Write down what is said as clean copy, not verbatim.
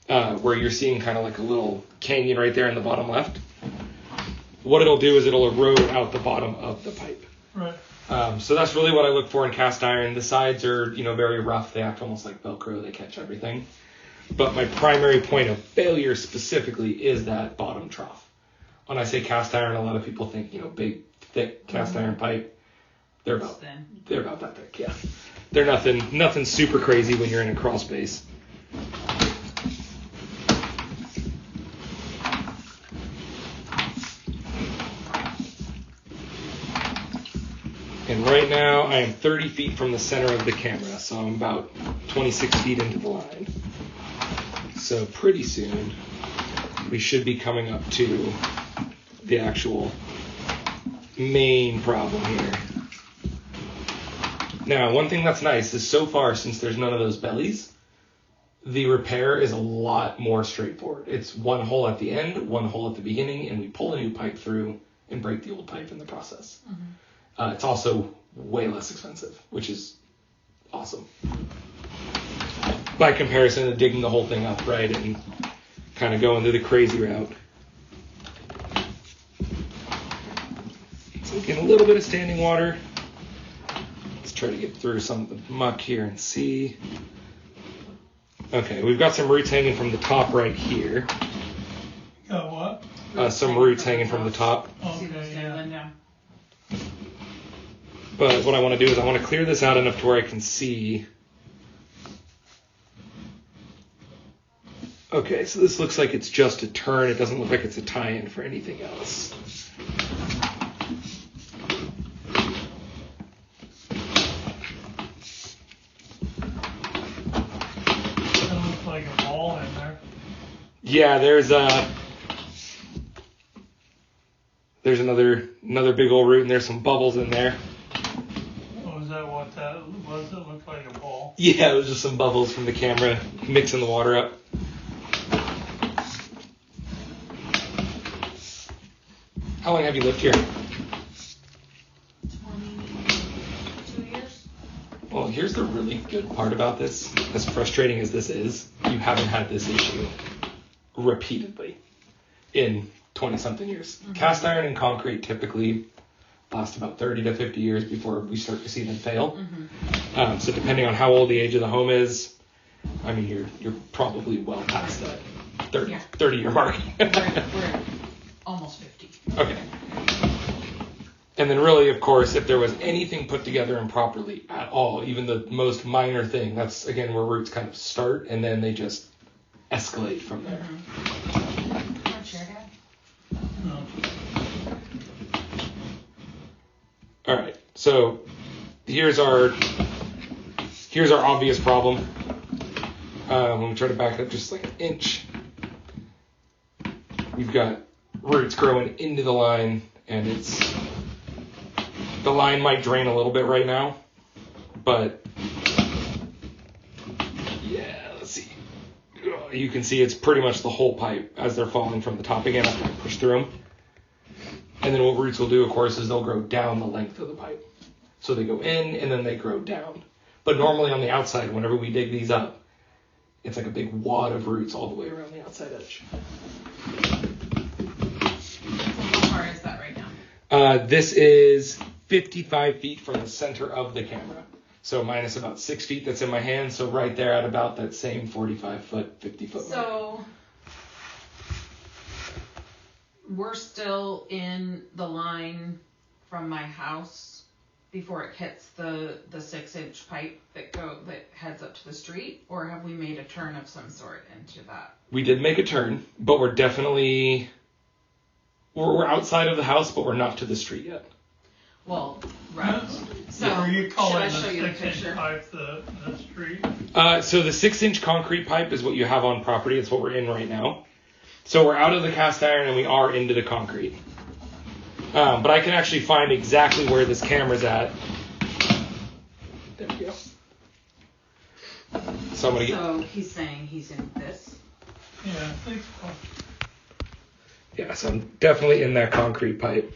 where you're seeing kind of like a little canyon right there in the bottom left. What it'll do is it'll erode out the bottom of the pipe. Right. So that's really what I look for in cast iron. The sides are, very rough. They act almost like Velcro. They catch everything. But my primary point of failure specifically is that bottom trough. When I say cast iron, a lot of people think, big, thick cast iron pipe. They're about that thick, yeah. They're nothing super crazy when you're in a crawl space. And right now I am 30 feet from the center of the camera, so I'm about 26 feet into the line. So pretty soon we should be coming up to the actual main problem here. Now, one thing that's nice is so far, since there's none of those bellies, the repair is a lot more straightforward. It's one hole at the end, one hole at the beginning, and we pull a new pipe through and break the old pipe in the process. Mm-hmm. It's also way less expensive, which is awesome. By comparison to digging the whole thing up, right, and kind of going through the crazy route. So getting a little bit of standing water. Let's try to get through some of the muck here and see. Okay, we've got some roots hanging from the top right here. Got what? Some roots hanging from the top. Okay, yeah. But what I want to do is I want to clear this out enough to where I can see. Okay, so this looks like it's just a turn. It doesn't look like it's a tie-in for anything else. That looks like a ball in there. Yeah, there's another big old root, and there's some bubbles in there. Oh, is that what that was? It looked like a ball. Yeah, it was just some bubbles from the camera mixing the water up. How long have you lived here? 22 years. Well, here's the really good part about this. As frustrating as this is, you haven't had this issue repeatedly in 20-something years. Mm-hmm. Cast iron and concrete typically last about 30 to 50 years before we start to see them fail. Mm-hmm. So depending on how old the age of the home is, I mean, you're probably well past that 30-year mark. We're almost 50. Okay. And then really, of course, if there was anything put together improperly at all, even the most minor thing, that's, again, where roots kind of start, and then they just escalate from there. Mm-hmm. Want chair, Dad? No. All right, so here's our obvious problem. When we try to back up just like an inch, we've got roots growing into the line, and the line might drain a little bit right now, but yeah, let's see. You can see it's pretty much the whole pipe as they're falling from the top again after I push through them. And then what roots will do, of course, is they'll grow down the length of the pipe. So they go in and then they grow down. But normally on the outside, whenever we dig these up, it's like a big wad of roots all the way around the outside edge. How far is that right now? This is 55 feet from the center of the camera. So minus about 6 feet that's in my hand. So right there at about that same 45-foot, 50-foot mark. So we're still in the line from my house before it hits the 6-inch pipe that heads up to the street, or have we made a turn of some sort into that? We did make a turn, but we're definitely we're outside of the house, but we're not to the street yet. Well, right. So Are you calling the should I show you the 6-inch picture? pipe the street? So the 6-inch concrete pipe is what you have on property. It's what we're in right now. So we're out of the cast iron and we are into the concrete. But I can actually find exactly where this camera's at. There we go. So I'm gonna So he's saying he's in this. Yeah, I think so. Yeah, so I'm definitely in that concrete pipe.